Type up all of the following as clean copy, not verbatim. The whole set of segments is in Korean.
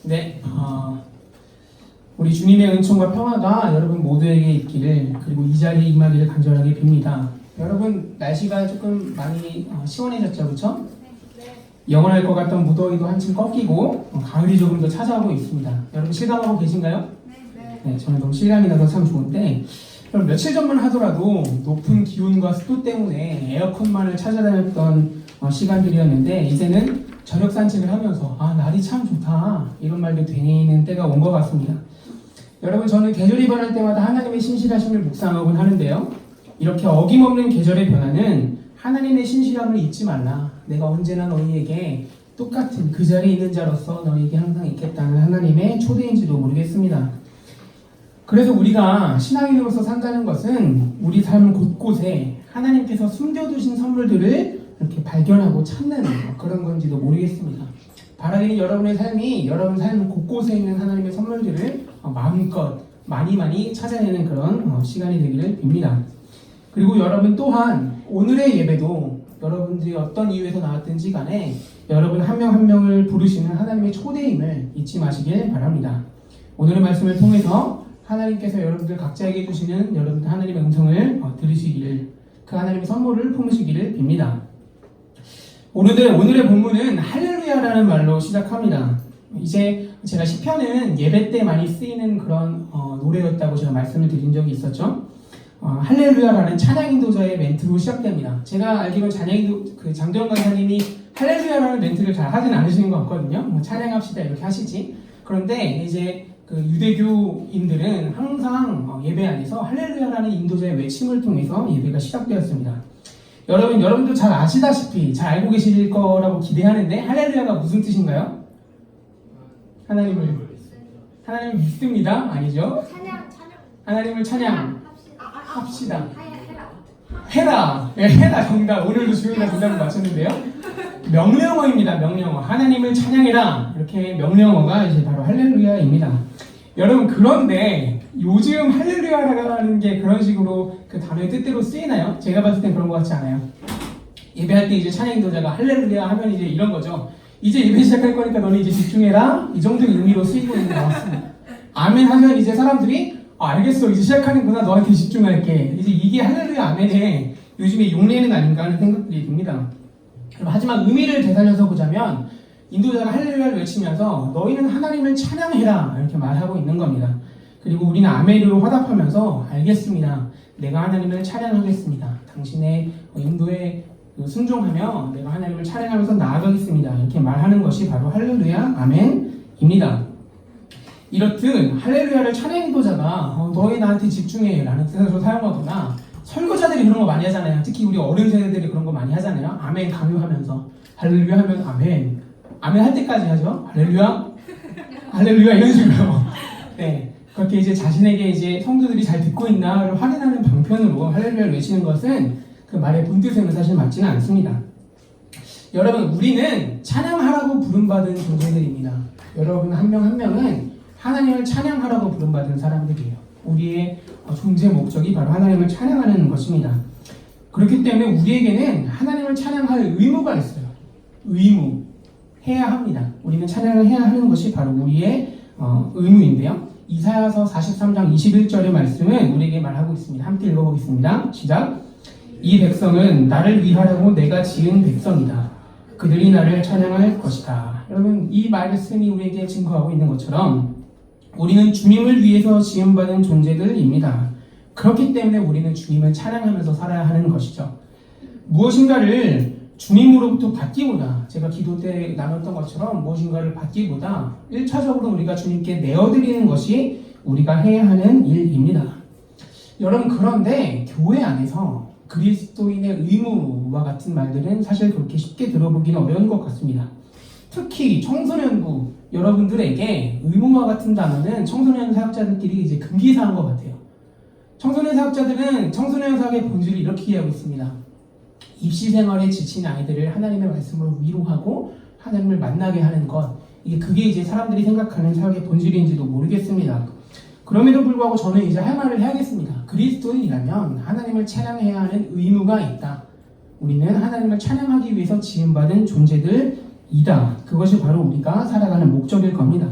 네, 우리 주님의 은총과 평화가 여러분 모두에게 있기를, 그리고 이 자리에 임하기를 간절하게 빕니다. 여러분, 날씨가 조금 많이 시원해졌죠, 그렇죠? 영원할 것 같던 무더위도 한층 꺾이고 가을이 조금 더 찾아오고 있습니다. 여러분 실감하고 계신가요? 네, 저는 너무 실감이 나서 참 좋은데, 그럼 며칠 전만 하더라도 높은 기온과 습도 때문에 에어컨만을 찾아다녔던 시간들이었는데, 이제는 저녁 산책을 하면서 날이 참 좋다 이런 말도 되는 때가 온 것 같습니다. 여러분, 저는 계절이 변할 때마다 하나님의 신실하심을 묵상하곤 하는데요, 이렇게 어김없는 계절의 변화는 하나님의 신실함을 잊지 말라, 내가 언제나 너희에게 똑같은 그 자리에 있는 자로서 너희에게 항상 있겠다는 하나님의 초대인지도 모르겠습니다. 그래서 우리가 신앙인으로서 산다는 것은 우리 삶 곳곳에 하나님께서 숨겨두신 선물들을 이렇게 발견하고 찾는 그런 건지도 모르겠습니다. 바라기는 여러분의 삶이 여러분 삶 곳곳에 있는 하나님의 선물들을 마음껏 많이 찾아내는 그런 시간이 되기를 빕니다. 그리고 여러분 또한 오늘의 예배도 여러분들이 어떤 이유에서 나왔든지 간에 여러분 한 명 한 명을 부르시는 하나님의 초대임을 잊지 마시길 바랍니다. 오늘의 말씀을 통해서 하나님께서 여러분들 각자에게 주시는 여러분들 하나님의 음성을 들으시기를, 그 하나님의 선물을 품으시기를 빕니다. 오늘의 본문은 할렐루야라는 말로 시작합니다. 이제 제가 시편은 예배 때 많이 쓰이는 그런 노래였다고 제가 말씀을 드린 적이 있었죠. 할렐루야라는 찬양 인도자의 멘트로 시작됩니다. 제가 알기로 장도영 강사님이 할렐루야라는 멘트를 잘 하진 않으시는 것 같거든요. 찬양합시다 이렇게 하시지. 그런데 이제 그 유대교인들은 항상 예배 안에서 할렐루야라는 인도자의 외침을 통해서 예배가 시작되었습니다. 여러분도 잘 아시다시피 잘 알고 계실 거라고 기대하는데, 할렐루야가 무슨 뜻인가요? 하나님을 믿습니다. 아니죠? 하나님을 찬양합시다. 해라 정답. 오늘도 주윤이가 정답을 맞췄는데요. 명령어입니다. 명령어. 하나님을 찬양해라. 이렇게 명령어가 이제 바로 할렐루야입니다. 여러분, 그런데 요즘 할렐루야라는 게 그런 식으로 그 단어의 뜻대로 쓰이나요? 제가 봤을 땐 그런 것 같지 않아요. 예배할 때 이제 찬양 인도자가 할렐루야 하면 이제 이런 거죠. 이제 예배 시작할 거니까 너는 이제 집중해라. 이 정도의 의미로 쓰이고 있는 것 같습니다. 아멘 하면 이제 사람들이 알겠어, 이제 시작하는구나, 너한테 집중할게. 이제 이게 할렐루야 아멘의 요즘의 용례는 아닌가 하는 생각들이 듭니다. 하지만 의미를 되살려서 보자면 인도자가 할렐루야를 외치면서 너희는 하나님을 찬양해라 이렇게 말하고 있는 겁니다. 그리고 우리는 아멘으로 화답하면서 알겠습니다, 내가 하나님을 찬양하겠습니다, 당신의 인도에 순종하며 내가 하나님을 찬양하면서 나아가겠습니다 이렇게 말하는 것이 바로 할렐루야 아멘입니다. 이렇듯 할렐루야를 찬양 인도자가 너희 나한테 집중해 라는 뜻으로 사용하거나, 설교자들이 그런 거 많이 하잖아요. 특히 우리 어른 세대들이 그런 거 많이 하잖아요. 아멘 강요하면서 할렐루야 하면 아멘 할 때까지 하죠. 할렐루야 이런 식으로. 네, 그렇게 이제 자신에게 이제 성도들이 잘 듣고 있나를 확인하는 방편으로 할렐루야를 외치는 것은 그 말의 본뜻에는 사실 맞지는 않습니다. 여러분, 우리는 찬양하라고 부름받은 존재들입니다. 여러분 한 명 한 명은 하나님을 찬양하라고 부름받은 사람들이에요. 우리의 존재 목적이 바로 하나님을 찬양하는 것입니다. 그렇기 때문에 우리에게는 하나님을 찬양할 의무가 있어요. 해야 합니다. 우리는 찬양을 해야 하는 것이 바로 우리의 의무인데요. 이사야서 43장 21절의 말씀은 우리에게 말하고 있습니다. 함께 읽어보겠습니다. 시작. 이 백성은 나를 위하려고 내가 지은 백성이다. 그들이 나를 찬양할 것이다. 여러분, 이 말씀이 우리에게 증거하고 있는 것처럼 우리는 주님을 위해서 지음받은 존재들입니다. 그렇기 때문에 우리는 주님을 찬양하면서 살아야 하는 것이죠. 무엇인가를 주님으로부터 받기보다, 제가 기도 때 나눴던 것처럼 무엇인가를 받기보다 1차적으로 우리가 주님께 내어드리는 것이 우리가 해야 하는 일입니다. 여러분, 그런데 교회 안에서 그리스도인의 의무와 같은 말들은 사실 그렇게 쉽게 들어보기는 어려운 것 같습니다. 특히 청소년부 여러분들에게 의무와 같은 단어는 청소년 사역자들끼리 이제 금기사한 것 같아요. 청소년 사역자들은 청소년 사역의 본질을 이렇게 이해하고 있습니다. 입시 생활에 지친 아이들을 하나님의 말씀으로 위로하고 하나님을 만나게 하는 것, 그게 이제 사람들이 생각하는 사역의 본질인지도 모르겠습니다. 그럼에도 불구하고 저는 이제 할 말을 해야겠습니다. 그리스도인이라면 하나님을 찬양해야 하는 의무가 있다. 우리는 하나님을 찬양하기 위해서 지음받은 존재들이다. 그것이 바로 우리가 살아가는 목적일 겁니다.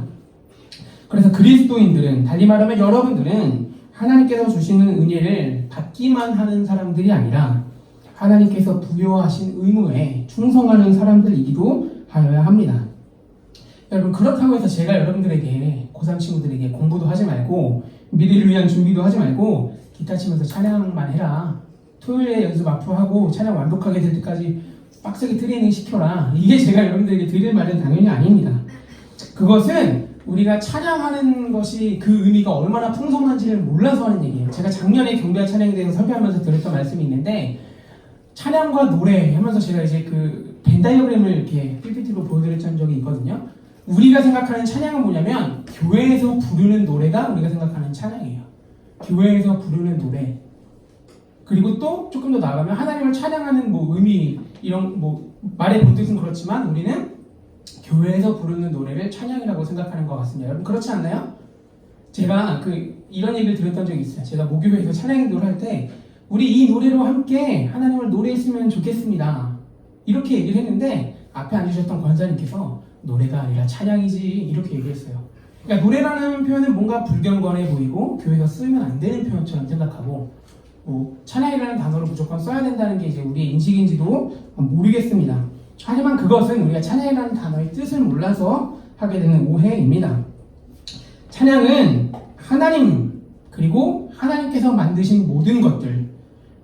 그래서 그리스도인들은, 달리 말하면 여러분들은 하나님께서 주시는 은혜를 받기만 하는 사람들이 아니라 하나님께서 부여하신 의무에 충성하는 사람들이기도 하여야 합니다. 여러분, 그렇다고 해서 제가 여러분들에게, 고3 친구들에게 공부도 하지 말고 미래를 위한 준비도 하지 말고 기타 치면서 찬양만 해라, 토요일에 연습 앞으로 하고 찬양 완벽하게 될 때까지 빡세게 트레이닝 시켜라, 이게 제가 여러분들에게 드릴 말은 당연히 아닙니다. 그것은 우리가 찬양하는 것이 그 의미가 얼마나 풍성한지를 몰라서 하는 얘기예요. 제가 작년에 경배와 찬양에 대해서 설교하면서 드렸던 말씀이 있는데, 찬양과 노래 하면서 제가 이제 그 벤 다이어그램을 이렇게 PPT로 보여드렸던 적이 있거든요. 우리가 생각하는 찬양은 뭐냐면 교회에서 부르는 노래가 우리가 생각하는 찬양이에요. 교회에서 부르는 노래. 그리고 또 조금 더 나아가면 하나님을 찬양하는 뭐 의미, 이런 뭐 말의 본뜻은 그렇지만 우리는 교회에서 부르는 노래를 찬양이라고 생각하는 것 같습니다. 여러분, 그렇지 않나요? 제가 이런 얘기를 들었던 적이 있어요. 제가 모교회에서 찬양 인도를 할 때 우리 이 노래로 함께 하나님을 노래했으면 좋겠습니다, 이렇게 얘기를 했는데 앞에 앉으셨던 권사님께서 노래가 아니라 찬양이지, 이렇게 얘기했어요. 그러니까 노래라는 표현은 뭔가 불경건해 보이고 교회에서 쓰면 안 되는 표현처럼 생각하고, 뭐 찬양이라는 단어를 무조건 써야 된다는 게 이제 우리의 인식인지도 모르겠습니다. 하지만 그것은 우리가 찬양이라는 단어의 뜻을 몰라서 하게 되는 오해입니다. 찬양은 하나님, 그리고 하나님께서 만드신 모든 것들,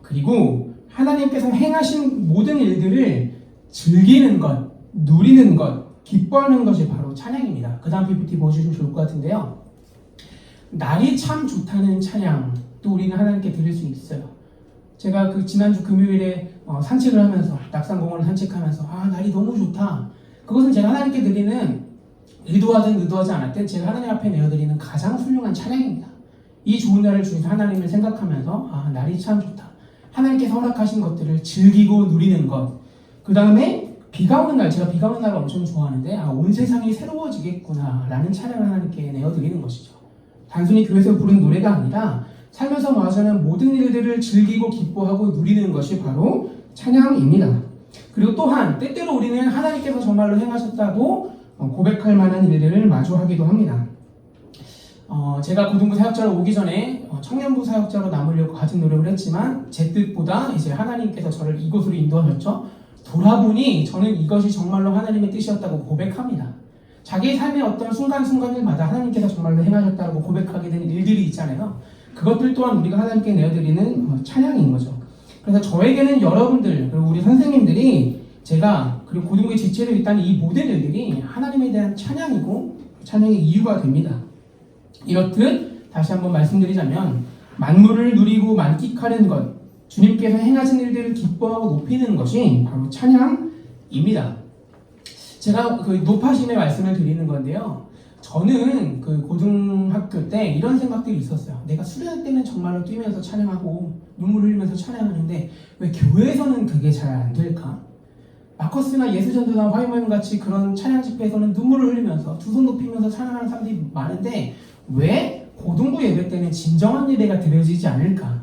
그리고 하나님께서 행하신 모든 일들을 즐기는 것, 누리는 것, 기뻐하는 것이 바로 찬양입니다. 그 다음 PPT 보시면 좋을 것 같은데요. 날이 참 좋다는 찬양도 우리는 하나님께 드릴 수 있어요. 제가 지난주 금요일에 산책을 하면서, 낙산공원을 산책하면서 날이 너무 좋다, 그것은 제가 하나님께 드리는, 의도하든 의도하지 않았든 제가 하나님 앞에 내어드리는 가장 훌륭한 찬양입니다. 이 좋은 날을 주신 하나님을 생각하면서 날이 참 좋다, 하나님께서 허락하신 것들을 즐기고 누리는 것. 그 다음에 비가 오는 날, 제가 비가 오는 날을 엄청 좋아하는데 온 세상이 새로워지겠구나 라는 찬양을 하나님께 내어드리는 것이죠. 단순히 교회에서 부르는 노래가 아니라 살면서 마주하는 모든 일들을 즐기고 기뻐하고 누리는 것이 바로 찬양입니다. 그리고 또한 때때로 우리는 하나님께서 정말로 행하셨다고 고백할 만한 일들을 마주하기도 합니다. 제가 고등부 사역자로 오기 전에 청년부 사역자로 남으려고 가진 노력을 했지만 제 뜻보다 이제 하나님께서 저를 이곳으로 인도하셨죠. 돌아보니 저는 이것이 정말로 하나님의 뜻이었다고 고백합니다. 자기의 삶의 어떤 순간순간들마다 하나님께서 정말로 행하셨다고 고백하게 되는 일들이 있잖아요. 그것들 또한 우리가 하나님께 내어드리는 찬양인 거죠. 그래서 저에게는 여러분들, 그리고 우리 선생님들이, 제가, 그리고 고등부의 지체로 있다는 이 모든 일들이 하나님에 대한 찬양이고 찬양의 이유가 됩니다. 이렇듯 다시 한번 말씀드리자면 만물을 누리고 만끽하는 것, 주님께서 행하신 일들을 기뻐하고 높이는 것이 바로 찬양입니다. 제가 높아심의 말씀을 드리는 건데요. 저는 고등학교 때 이런 생각들이 있었어요. 내가 수련회 때는 정말로 뛰면서 찬양하고 눈물 흘리면서 찬양하는데 왜 교회에서는 그게 잘 안 될까? 마커스나 예수전도나 화이먼 같이 그런 찬양 집회에서는 눈물을 흘리면서 두 손 높이면서 찬양하는 사람들이 많은데 왜 고등부 예배 때는 진정한 예배가 드려지지 않을까?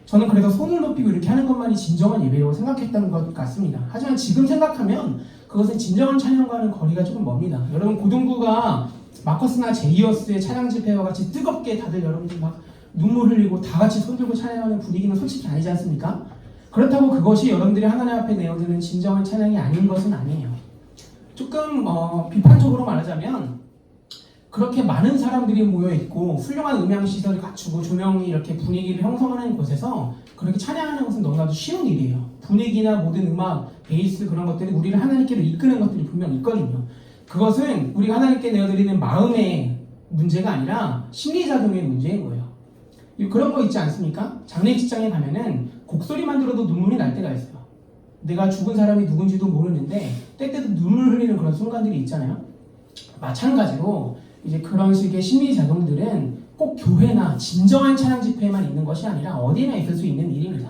저는 그래서 손을 높이고 이렇게 하는 것만이 진정한 예배라고 생각했던 것 같습니다. 하지만 지금 생각하면 그것은 진정한 찬양과는 거리가 조금 멉니다. 여러분, 고등부가 마커스나 제이어스의 찬양 집회와 같이 뜨겁게 다들 여러분들 막 눈물 흘리고 다 같이 손 들고 찬양하는 분위기는 솔직히 아니지 않습니까? 그렇다고 그것이 여러분들이 하나님 앞에 내어드는 진정한 찬양이 아닌 것은 아니에요. 조금 비판적으로 말하자면 그렇게 많은 사람들이 모여있고 훌륭한 음향시설을 갖추고 조명이 이렇게 분위기를 형성하는 곳에서 그렇게 찬양하는 것은 너무나도 쉬운 일이에요. 분위기나 모든 음악, 베이스 그런 것들이 우리를 하나님께로 이끄는 것들이 분명 있거든요. 그것은 우리가 하나님께 내어드리는 마음의 문제가 아니라 심리작용의 문제인 거예요. 그런 거 있지 않습니까? 장례식장에 가면은 곡소리만 들어도 눈물이 날 때가 있어요. 내가 죽은 사람이 누군지도 모르는데 때때도 눈물 흘리는 그런 순간들이 있잖아요. 마찬가지로 이제 그런 식의 심리작용들은 꼭 교회나 진정한 찬양 집회에만 있는 것이 아니라 어디나 있을 수 있는 일입니다.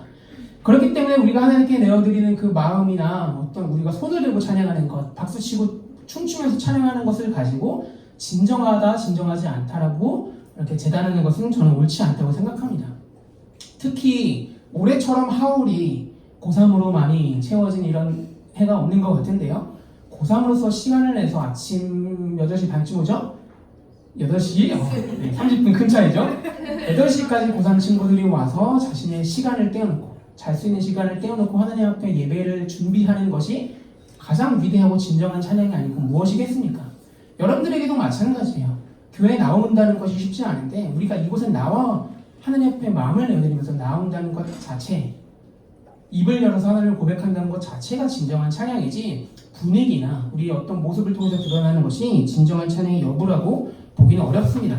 그렇기 때문에 우리가 하나님께 내어드리는 그 마음이나 어떤 우리가 손을 들고 찬양하는 것, 박수치고 춤추면서 찬양하는 것을 가지고 진정하다, 진정하지 않다라고 이렇게 재단하는 것은 저는 옳지 않다고 생각합니다. 특히 올해처럼 하울이 고3으로 많이 채워진 이런 해가 없는 것 같은데요. 고3으로서 시간을 내서 아침 8시 반쯤 오죠? 8시? 네, 30분 큰 차이죠? 8시까지 고3 친구들이 와서 자신의 시간을 떼어놓고 잘 수 있는 시간을 떼어놓고 하나님 앞에 예배를 준비하는 것이 가장 위대하고 진정한 찬양이 아니고 무엇이겠습니까? 여러분들에게도 마찬가지예요. 교회에 나온다는 것이 쉽지 않은데 우리가 이곳에 나와 하나님 앞에 마음을 내어드리면서 나온다는 것 자체, 입을 열어서 하나님을 고백한다는 것 자체가 진정한 찬양이지 분위기나 우리의 어떤 모습을 통해서 드러나는 것이 진정한 찬양의 여부라고 보기는 어렵습니다.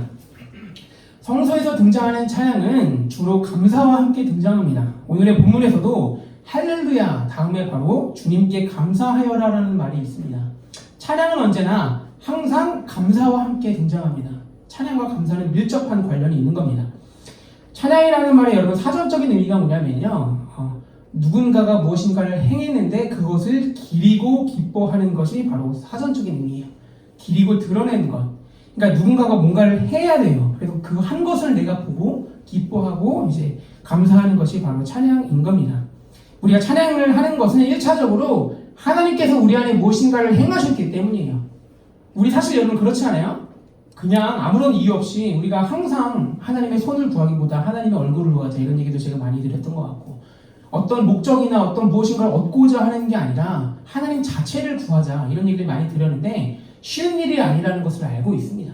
성서에서 등장하는 찬양은 주로 감사와 함께 등장합니다. 오늘의 본문에서도 할렐루야 다음에 바로 주님께 감사하여라라는 말이 있습니다. 찬양은 언제나 항상 감사와 함께 등장합니다. 찬양과 감사는 밀접한 관련이 있는 겁니다. 찬양이라는 말의 여러분 사전적인 의미가 뭐냐면요. 누군가가 무엇인가를 행했는데 그것을 기리고 기뻐하는 것이 바로 사전적인 의미예요. 기리고 드러내는 것. 그러니까 누군가가 뭔가를 해야 돼요. 그래서 그 한 것을 내가 보고 기뻐하고 이제 감사하는 것이 바로 찬양인 겁니다. 우리가 찬양을 하는 것은 1차적으로 하나님께서 우리 안에 무엇인가를 행하셨기 때문이에요. 우리 사실 여러분 그렇지 않아요? 그냥 아무런 이유 없이 우리가 항상 하나님의 손을 구하기보다 하나님의 얼굴을 구하자 이런 얘기도 제가 많이 드렸던 것 같고 어떤 목적이나 어떤 무엇인가를 얻고자 하는 게 아니라 하나님 자체를 구하자 이런 얘기를 많이 드렸는데 쉬운 일이 아니라는 것을 알고 있습니다.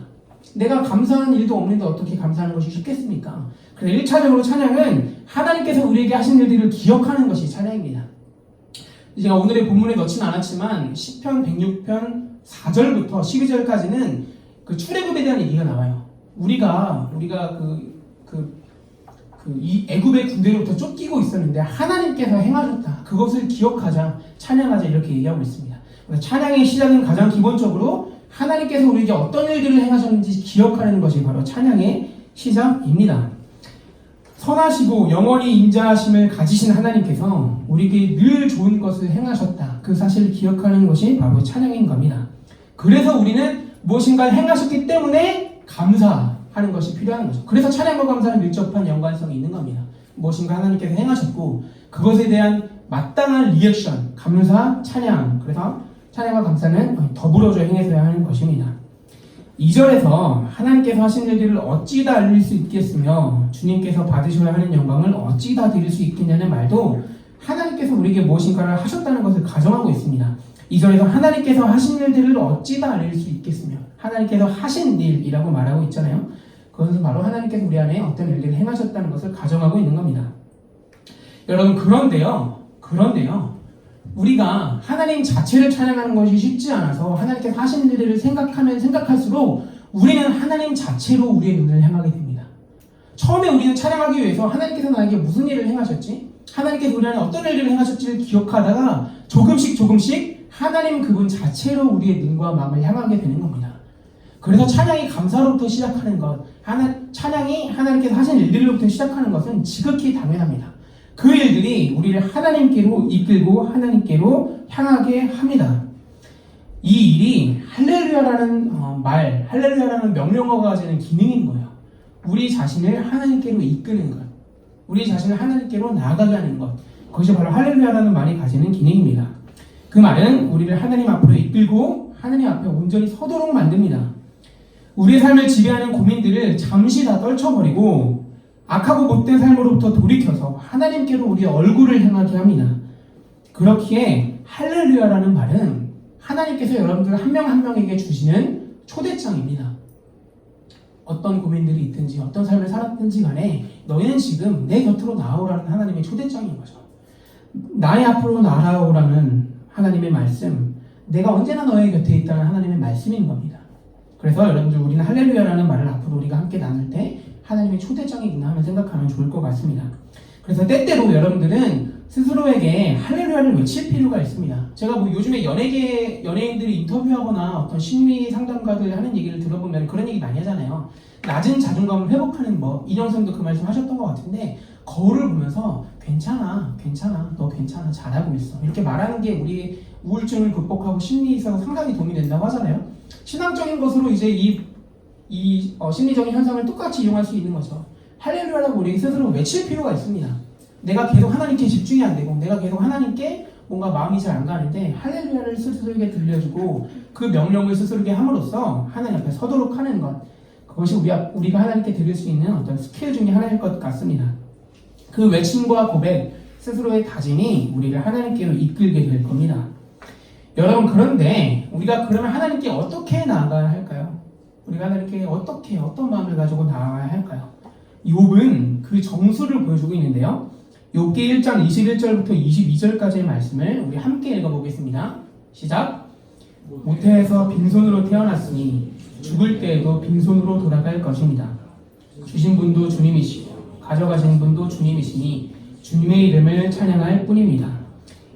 내가 감사하는 일도 없는데 어떻게 감사하는 것이 쉽겠습니까? 그래서 1차적으로 찬양은 하나님께서 우리에게 하신 일들을 기억하는 것이 찬양입니다. 제가 오늘의 본문에 넣지는 않았지만 시편 106편 4절부터 12절까지는 그 출애굽에 대한 얘기가 나와요. 우리가 이 애굽의 군대로부터 쫓기고 있었는데 하나님께서 행하셨다. 그것을 기억하자, 찬양하자 이렇게 얘기하고 있습니다. 찬양의 시작은 가장 기본적으로 하나님께서 우리에게 어떤 일들을 행하셨는지 기억하는 것이 바로 찬양의 시작입니다. 선하시고 영원히 인자하심을 가지신 하나님께서 우리에게 늘 좋은 것을 행하셨다. 그 사실을 기억하는 것이 바로 찬양인 겁니다. 그래서 우리는 무엇인가를 행하셨기 때문에 감사하는 것이 필요한 거죠. 그래서 찬양과 감사는 밀접한 연관성이 있는 겁니다. 무엇인가 하나님께서 행하셨고 그것에 대한 마땅한 리액션, 감사, 찬양. 그래서 찬양과 감사는 더불어져 행해서야 하는 것입니다. 2절에서 하나님께서 하신 일들을 어찌 다 알릴 수 있겠으며 주님께서 받으셔야 하는 영광을 어찌 다 드릴 수 있겠냐는 말도 하나님께서 우리에게 무엇인가를 하셨다는 것을 가정하고 있습니다. 2절에서 하나님께서 하신 일들을 어찌 다 알릴 수 있겠으며 하나님께서 하신 일이라고 말하고 있잖아요. 그것은 바로 하나님께서 우리 안에 어떤 일들을 행하셨다는 것을 가정하고 있는 겁니다. 여러분 그런데요. 우리가 하나님 자체를 찬양하는 것이 쉽지 않아서 하나님께서 하신 일들을 생각하면 생각할수록 우리는 하나님 자체로 우리의 눈을 향하게 됩니다. 처음에 우리는 찬양하기 위해서 하나님께서 나에게 무슨 일을 행하셨지? 하나님께서 우리 안에 어떤 일들을 행하셨지를 기억하다가 조금씩 하나님 그분 자체로 우리의 눈과 마음을 향하게 되는 겁니다. 그래서 찬양이 감사로부터 시작하는 것, 찬양이 하나님께서 하신 일들로부터 시작하는 것은 지극히 당연합니다. 그 일들이 우리를 하나님께로 이끌고 하나님께로 향하게 합니다. 이 일이 할렐루야라는 할렐루야라는 명령어가 가지는 기능인 거예요. 우리 자신을 하나님께로 이끄는 것, 우리 자신을 하나님께로 나아가게 하는 것, 그것이 바로 할렐루야라는 말이 가지는 기능입니다. 그 말은 우리를 하나님 앞으로 이끌고 하나님 앞에 온전히 서도록 만듭니다. 우리의 삶을 지배하는 고민들을 잠시 다 떨쳐버리고 악하고 못된 삶으로부터 돌이켜서 하나님께로 우리의 얼굴을 향하게 합니다. 그렇기에 할렐루야라는 말은 하나님께서 여러분들 한 명 한 명에게 주시는 초대장입니다. 어떤 고민들이 있든지 어떤 삶을 살았든지 간에 너희는 지금 내 곁으로 나오라는 하나님의 초대장인 거죠. 나의 앞으로 나아오라는 하나님의 말씀, 내가 언제나 너의 곁에 있다는 하나님의 말씀인 겁니다. 그래서 여러분들 우리는 할렐루야라는 말을 앞으로 우리가 함께 나눌 때 하나님의 초대장이구나 하면 생각하면 좋을 것 같습니다. 그래서 때때로 여러분들은 스스로에게 할렐루야를 외칠 필요가 있습니다. 제가 뭐 요즘에 연예인들이 인터뷰하거나 어떤 심리 상담가들 하는 얘기를 들어보면 그런 얘기 많이 하잖아요. 낮은 자존감을 회복하는 법, 이정선도 그 말씀 하셨던 것 같은데 거울을 보면서 괜찮아, 너 괜찮아, 잘하고 있어 이렇게 말하는 게 우리 우울증을 극복하고 심리에 있어서 상당히 도움이 된다고 하잖아요. 신앙적인 것으로 이제 이 심리적인 현상을 똑같이 이용할 수 있는 거죠. 할렐루야라고 우리 스스로 외칠 필요가 있습니다. 내가 계속 하나님께 집중이 안 되고 내가 계속 하나님께 뭔가 마음이 잘 안 가는데 할렐루야를 스스로에게 들려주고 그 명령을 스스로에게 함으로써 하나님 앞에 서도록 하는 것, 그것이 우리가 하나님께 드릴 수 있는 어떤 스킬 중에 하나일 것 같습니다. 그 외침과 고백, 스스로의 다짐이 우리를 하나님께로 이끌게 될 겁니다. 여러분, 그런데 우리가 그러면 하나님께 어떻게 나아가야 할까요? 우리가 하나님께 어떤 마음을 가지고 나아가야 할까요? 욥은 그 정수를 보여주고 있는데요. 욥기 1장 21절부터 22절까지의 말씀을 우리 함께 읽어보겠습니다. 시작! 모태에서 빈손으로 태어났으니 죽을 때에도 빈손으로 돌아갈 것입니다. 주신 분도 주님이시고 가져가신 분도 주님이시니 주님의 이름을 찬양할 뿐입니다.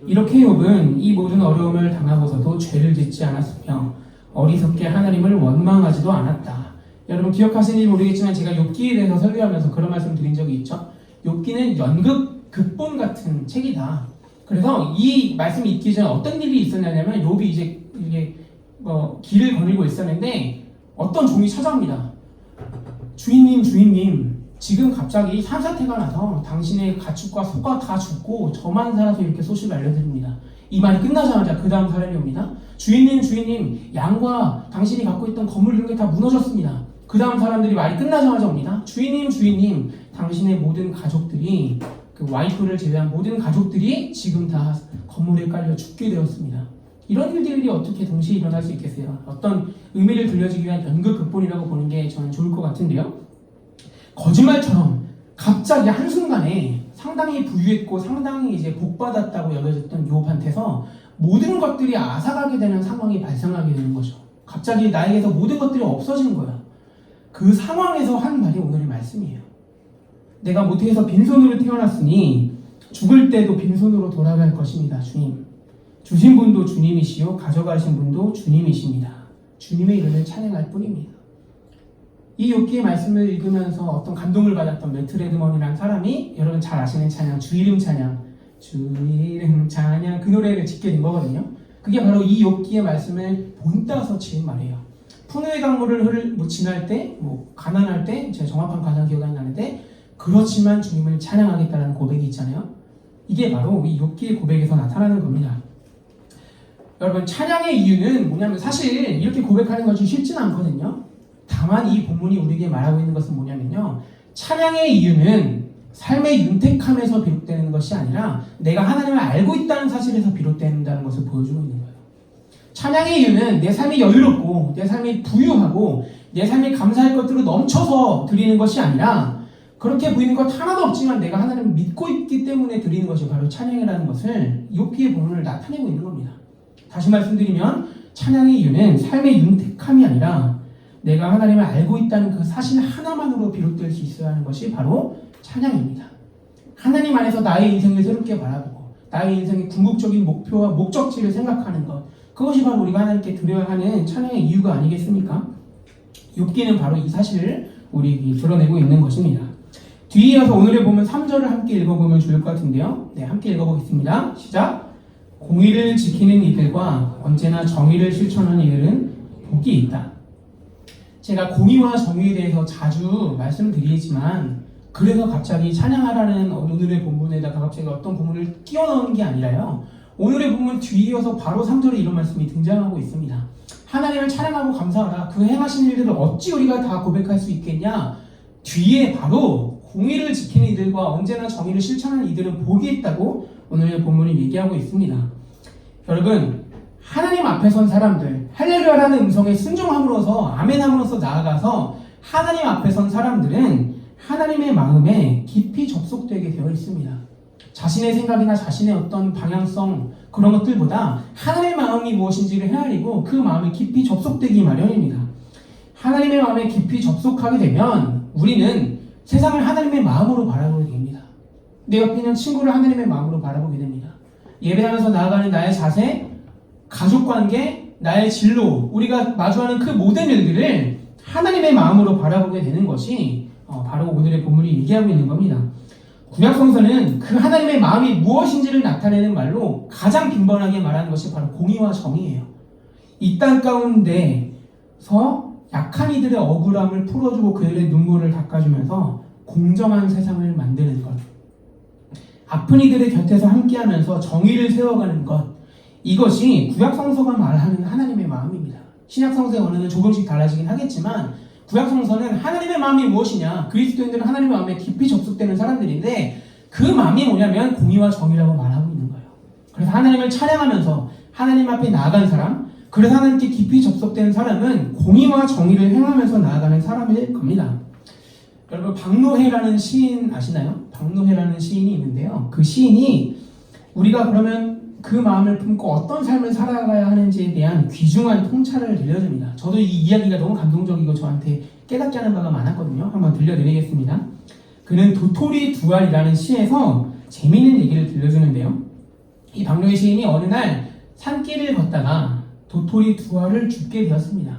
이렇게 욥은 이 모든 어려움을 당하고서도 죄를 짓지 않았으며 어리석게 하나님을 원망하지도 않았다. 여러분 기억하시는지 모르겠지만 제가 욥기에 대해서 설교하면서 그런 말씀 드린 적이 있죠. 욥기는 연극 극본 같은 책이다. 그래서 이 말씀이 있기 전에 어떤 일이 있었냐면 욥이 이제 길을 거닐고 있었는데 어떤 종이 찾아옵니다. 주인님, 지금 갑자기 산사태가 나서 당신의 가축과 소가 다 죽고 저만 살아서 이렇게 소식을 알려드립니다. 이 말이 끝나자마자 그 다음 사람이 옵니다. 주인님, 양과 당신이 갖고 있던 건물 이런 게 다 무너졌습니다. 그 다음 사람들이 말이 끝나자마자 옵니다. 주인님, 당신의 모든 가족들이, 그 와이프를 제외한 모든 가족들이 지금 다 건물에 깔려 죽게 되었습니다. 이런 일들이 어떻게 동시에 일어날 수 있겠어요? 어떤 의미를 들려주기 위한 연극 극본이라고 보는 게 저는 좋을 것 같은데요. 거짓말처럼 갑자기 한순간에 상당히 부유했고 상당히 이제 복받았다고 여겨졌던 욥한테서 모든 것들이 앗아가게 되는 상황이 발생하게 되는 거죠. 갑자기 나에게서 모든 것들이 없어지는 거야. 그 상황에서 한 말이 오늘의 말씀이에요. 내가 모태에서 빈손으로 태어났으니 죽을 때도 빈손으로 돌아갈 것입니다. 주님. 주신 분도 주님이시요 가져가신 분도 주님이십니다. 주님의 이름을 찬양할 뿐입니다. 이 욥기의 말씀을 읽으면서 어떤 감동을 받았던 매트 레드먼이라는 사람이 여러분 잘 아시는 찬양, 주 이름 찬양, 주 이름 찬양, 그 노래를 짓게 된 거거든요. 그게 바로 이 욥기의 말씀을 본따서 지은 말이에요. 푸누의 강물을 지날 때, 가난할 때, 제가 정확한 가사 기억이 안 나는데, 그렇지만 주님을 찬양하겠다는 고백이 있잖아요. 이게 바로 이 욥기의 고백에서 나타나는 겁니다. 여러분, 찬양의 이유는 뭐냐면 사실 이렇게 고백하는 것이 쉽지는 않거든요. 다만 이 본문이 우리에게 말하고 있는 것은 뭐냐면요. 찬양의 이유는 삶의 윤택함에서 비롯되는 것이 아니라 내가 하나님을 알고 있다는 사실에서 비롯된다는 것을 보여주고 있는 거예요. 찬양의 이유는 내 삶이 여유롭고 내 삶이 부유하고 내 삶이 감사할 것들로 넘쳐서 드리는 것이 아니라 그렇게 보이는 것 하나도 없지만 내가 하나님을 믿고 있기 때문에 드리는 것이 바로 찬양이라는 것을 욥기의 본문을 나타내고 있는 겁니다. 다시 말씀드리면 찬양의 이유는 삶의 윤택함이 아니라 내가 하나님을 알고 있다는 그 사실 하나만으로 비롯될 수 있어야 하는 것이 바로 찬양입니다. 하나님 안에서 나의 인생을 새롭게 바라보고 나의 인생의 궁극적인 목표와 목적지를 생각하는 것, 그것이 바로 우리가 하나님께 드려야 하는 찬양의 이유가 아니겠습니까? 욥기는 바로 이 사실을 우리에게 드러내고 있는 것입니다. 뒤에 이어서 오늘의 본문 3절을 함께 읽어보면 좋을 것 같은데요. 네, 함께 읽어보겠습니다. 시작! 공의를 지키는 이들과 언제나 정의를 실천하는 이들은 복이 있다. 제가 공의와 정의에 대해서 자주 말씀드리지만 그래서 갑자기 찬양하라는 오늘의 본문에다가 갑자기 어떤 본문을 끼워 넣은 게 아니라요. 오늘의 본문 뒤이어서 바로 3절에 이런 말씀이 등장하고 있습니다. 하나님을 찬양하고 감사하라. 그 행하신 일들을 어찌 우리가 다 고백할 수 있겠냐. 뒤에 바로 공의를 지키는 이들과 언제나 정의를 실천하는 이들은 복이 있다고 오늘의 본문이 얘기하고 있습니다. 여러분, 하나님 앞에 선 사람들, 할렐루야라는 음성에 순종함으로써 아멘함으로써 나아가서 하나님 앞에 선 사람들은 하나님의 마음에 깊이 접속되게 되어 있습니다. 자신의 생각이나 자신의 어떤 방향성 그런 것들보다 하나님의 마음이 무엇인지를 헤아리고 그 마음에 깊이 접속되기 마련입니다. 하나님의 마음에 깊이 접속하게 되면 우리는 세상을 하나님의 마음으로 바라보게 됩니다. 내 옆에 있는 친구를 하나님의 마음으로 바라보게 됩니다. 예배하면서 나아가는 나의 자세, 가족관계, 나의 진로, 우리가 마주하는 그 모든 일들을 하나님의 마음으로 바라보게 되는 것이 바로 오늘의 본문이 얘기하고 있는 겁니다. 구약성서는 그 하나님의 마음이 무엇인지를 나타내는 말로 가장 빈번하게 말하는 것이 바로 공의와 정의예요. 이 땅 가운데서 약한 이들의 억울함을 풀어주고 그들의 눈물을 닦아주면서 공정한 세상을 만드는 것, 아픈 이들의 곁에서 함께하면서 정의를 세워가는 것, 이것이 구약성서가 말하는 하나님의 마음입니다. 신약성서의 언어는 조금씩 달라지긴 하겠지만 구약 성서는 하나님의 마음이 무엇이냐? 그리스도인들은 하나님의 마음에 깊이 접속되는 사람들인데 그 마음이 뭐냐면 공의와 정의라고 말하고 있는 거예요. 그래서 하나님을 찬양하면서 하나님 앞에 나아간 사람, 그래서 하나님께 깊이 접속된 사람은 공의와 정의를 행하면서 나아가는 사람일 겁니다. 여러분 박노해라는 시인 아시나요? 박노해라는 시인이 있는데요. 그 시인이 우리가 그러면 그 마음을 품고 어떤 삶을 살아가야 하는지에 대한 귀중한 통찰을 들려줍니다. 저도 이 이야기가 너무 감동적이고 저한테 깨닫게 하는 바가 많았거든요. 한번 들려드리겠습니다. 그는 도토리 두 알이라는 시에서 재미있는 얘기를 들려주는데요. 이 박노해 시인이 어느 날 산길을 걷다가 도토리 두 알을 줍게 되었습니다.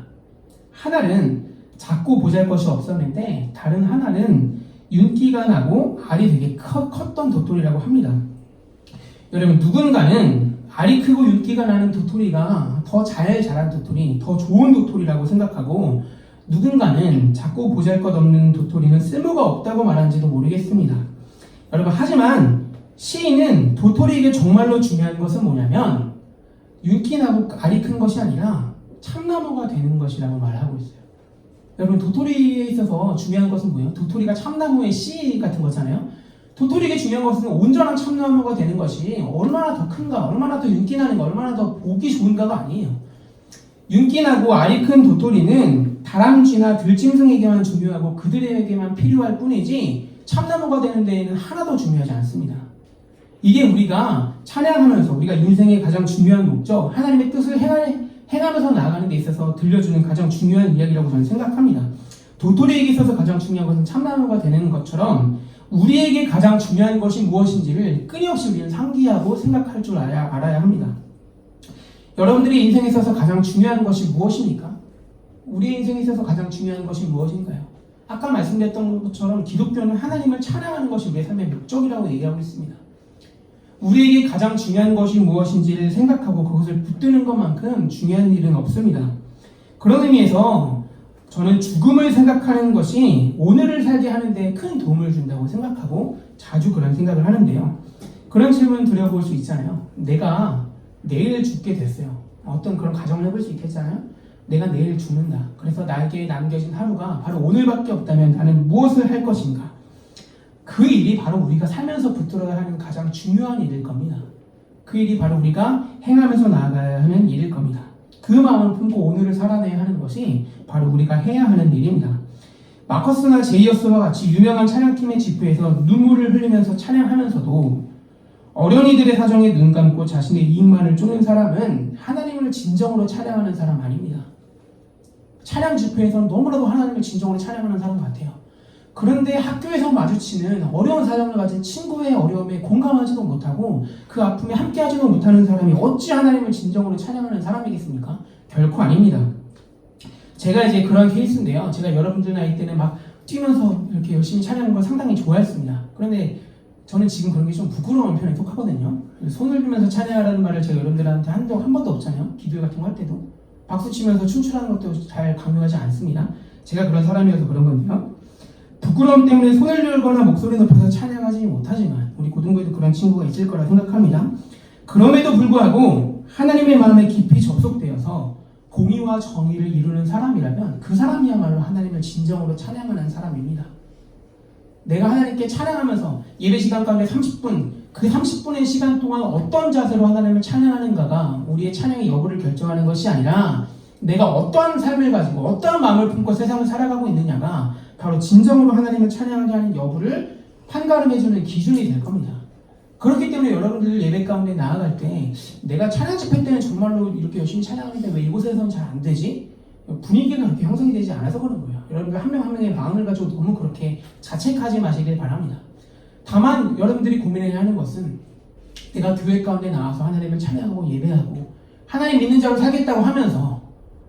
하나는 작고 보잘것이 없었는데 다른 하나는 윤기가 나고 알이 되게 컸던 도토리라고 합니다. 여러분 누군가는 알이 크고 윤기가 나는 도토리가 더 잘 자란 도토리, 더 좋은 도토리라고 생각하고 누군가는 작고 보잘것없는 도토리는 쓸모가 없다고 말하는지도 모르겠습니다. 여러분 하지만 시인은 도토리에게 정말로 중요한 것은 뭐냐면 윤기 나고 알이 큰 것이 아니라 참나무가 되는 것이라고 말하고 있어요. 여러분 도토리에 있어서 중요한 것은 뭐예요? 도토리가 참나무의 씨 같은 거잖아요. 도토리에게 중요한 것은 온전한 참나무가 되는 것이 얼마나 더 큰가, 얼마나 더 윤기 나는가, 얼마나 더 보기 좋은가가 아니에요. 윤기 나고 알이 큰 도토리는 다람쥐나 들짐승에게만 중요하고 그들에게만 필요할 뿐이지 참나무가 되는 데에는 하나도 중요하지 않습니다. 이게 우리가 찬양하면서 우리가 인생의 가장 중요한 목적, 하나님의 뜻을 행하면서 나아가는 데 있어서 들려주는 가장 중요한 이야기라고 저는 생각합니다. 도토리에게 있어서 가장 중요한 것은 참나무가 되는 것처럼 우리에게 가장 중요한 것이 무엇인지를 끊임없이 우리는 상기하고 생각할 줄 알아야 합니다. 여러분들의 인생에 있어서 가장 중요한 것이 무엇입니까? 우리의 인생에 있어서 가장 중요한 것이 무엇인가요? 아까 말씀드렸던 것처럼 기독교는 하나님을 찬양하는 것이 우리의 삶의 목적이라고 얘기하고 있습니다. 우리에게 가장 중요한 것이 무엇인지를 생각하고 그것을 붙드는 것만큼 중요한 일은 없습니다. 그런 의미에서 저는 죽음을 생각하는 것이 오늘을 살게 하는 데 큰 도움을 준다고 생각하고 자주 그런 생각을 하는데요. 그런 질문 드려볼 수 있잖아요. 내가 내일 죽게 됐어요. 어떤 그런 가정을 해볼 수 있겠잖아요. 내가 내일 죽는다. 그래서 나에게 남겨진 하루가 바로 오늘밖에 없다면 나는 무엇을 할 것인가? 그 일이 바로 우리가 살면서 붙들어야 하는 가장 중요한 일일 겁니다. 그 일이 바로 우리가 행하면서 나아가야 하는 일일 겁니다. 그 마음을 품고 오늘을 살아내야 하는 것이 바로 우리가 해야 하는 일입니다. 마커스나 제이어스와 같이 유명한 찬양팀의 집회에서 눈물을 흘리면서 찬양하면서도 어린이들의 사정에 눈 감고 자신의 이익만을 쫓는 사람은 하나님을 진정으로 찬양하는 사람 아닙니다. 찬양 집회에서는 너무나도 하나님을 진정으로 찬양하는 사람 같아요. 그런데 학교에서 마주치는 어려운 사정을 가진 친구의 어려움에 공감하지도 못하고 그 아픔에 함께하지도 못하는 사람이 어찌 하나님을 진정으로 찬양하는 사람이겠습니까? 결코 아닙니다. 제가 이제 그런 케이스인데요. 제가 여러분들 나이 때는 막 뛰면서 이렇게 열심히 찬양하는 걸 상당히 좋아했습니다. 그런데 저는 지금 그런 게 좀 부끄러운 편에 속하거든요. 손을 들면서 찬양하라는 말을 제가 여러분들한테 한 번도 없잖아요. 기도 같은 거 할 때도. 박수 치면서 춤추라는 것도 잘 강요하지 않습니다. 제가 그런 사람이어서 그런 건데요. 부끄러움 때문에 손을 들거나 목소리 높여서 찬양하지 못하지만 우리 고등부에도 그런 친구가 있을 거라 생각합니다. 그럼에도 불구하고 하나님의 마음에 깊이 접속되어서 공의와 정의를 이루는 사람이라면 그 사람이야말로 하나님을 진정으로 찬양하는 사람입니다. 내가 하나님께 찬양하면서 예배 시간 가운데 30분, 그 30분의 시간 동안 어떤 자세로 하나님을 찬양하는가가 우리의 찬양의 여부를 결정하는 것이 아니라 내가 어떠한 삶을 가지고 어떠한 마음을 품고 세상을 살아가고 있느냐가 바로 진정으로 하나님을 찬양하게 하는 여부를 판가름해주는 기준이 될 겁니다. 그렇기 때문에 여러분들 예배 가운데 나아갈 때 내가 찬양 집회 때는 정말로 이렇게 열심히 찬양하는데 왜 이곳에서는 잘 안 되지? 분위기가 그렇게 형성이 되지 않아서 그런 거예요. 여러분들 한 명 한 명의 마음을 가지고 너무 그렇게 자책하지 마시길 바랍니다. 다만 여러분들이 고민해야 하는 것은 내가 교회 가운데 나와서 하나님을 찬양하고 예배하고 하나님 믿는 자로 살겠다고 하면서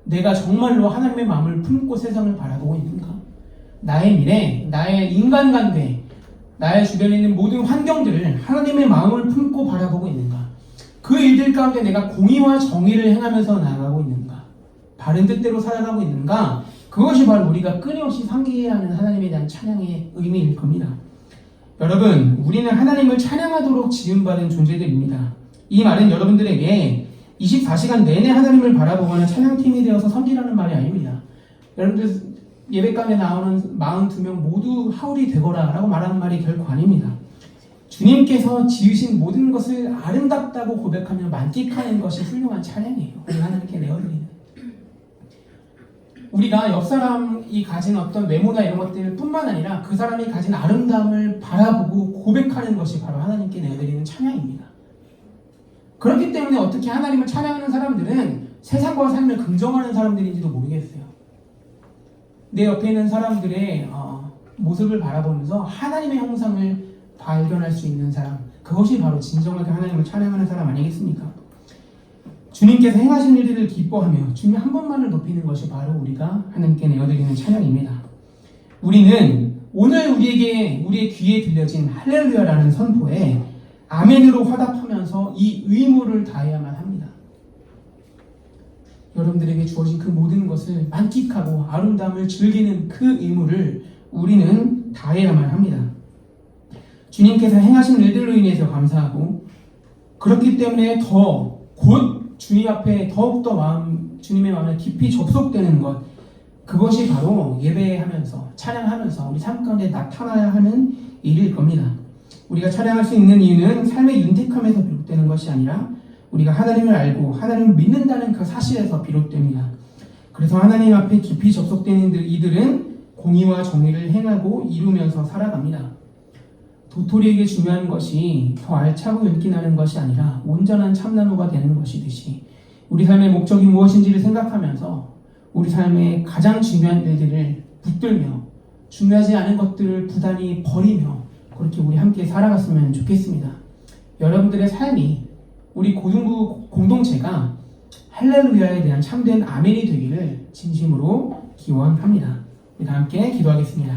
내가 정말로 하나님의 마음을 품고 세상을 바라보고 있는가? 나의 미래, 나의 인간관계, 나의 주변에 있는 모든 환경들을 하나님의 마음을 품고 바라보고 있는가? 그 일들 가운데 내가 공의와 정의를 행하면서 나아가고 있는가? 바른 뜻대로 살아가고 있는가? 그것이 바로 우리가 끊임없이 상기해야 하는 하나님에 대한 찬양의 의미일 겁니다. 여러분, 우리는 하나님을 찬양하도록 지음받은 존재들입니다. 이 말은 여러분들에게 24시간 내내 하나님을 바라보거나 찬양팀이 되어서 섬기라는 말이 아닙니다. 여러분들 예배감에 나오는 42명 모두 하울이 되거라 라고 말하는 말이 결코 아닙니다. 주님께서 지으신 모든 것을 아름답다고 고백하며 만끽하는 것이 훌륭한 찬양이에요. 우리 하나님께 내어드리는. 우리가 옆 사람이 가진 어떤 외모나 이런 것들 뿐만 아니라 그 사람이 가진 아름다움을 바라보고 고백하는 것이 바로 하나님께 내어드리는 찬양입니다. 그렇기 때문에 어떻게 하나님을 찬양하는 사람들은 세상과 삶을 긍정하는 사람들인지도 모르겠어요. 내 옆에 있는 사람들의 모습을 바라보면서 하나님의 형상을 발견할 수 있는 사람, 그것이 바로 진정하게 하나님을 찬양하는 사람 아니겠습니까? 주님께서 행하신 일들을 기뻐하며 주님 한 번만을 높이는 것이 바로 우리가 하나님께 내어드리는 찬양입니다. 우리는 오늘 우리의 귀에 들려진 할렐루야라는 선포에 아멘으로 화답하면서 이 의무를 다해야만 합니다. 여러분들에게 주어진 그 모든 것을 만끽하고 아름다움을 즐기는 그 의무를 우리는 다해야만 합니다. 주님께서 행하신 일들로 인해서 감사하고, 그렇기 때문에 더 곧 주님 앞에 더욱더 주님의 마음에 깊이 접속되는 것, 그것이 바로 예배하면서 찬양하면서 우리 삶 가운데 나타나야 하는 일일 겁니다. 우리가 찬양할 수 있는 이유는 삶의 윤택함에서 비롯되는 것이 아니라 우리가 하나님을 알고 하나님을 믿는다는 그 사실에서 비롯됩니다. 그래서 하나님 앞에 깊이 접속되는 이들은 공의와 정의를 행하고 이루면서 살아갑니다. 도토리에게 중요한 것이 더 알차고 윤기 나는 것이 아니라 온전한 참나무가 되는 것이듯이, 우리 삶의 목적이 무엇인지를 생각하면서 우리 삶의 가장 중요한 일들을 붙들며 중요하지 않은 것들을 부단히 버리며 그렇게 우리 함께 살아갔으면 좋겠습니다. 여러분들의 삶이, 우리 고등부 공동체가 할렐루야에 대한 참된 아멘이 되기를 진심으로 기원합니다. 우리 다 함께 기도하겠습니다.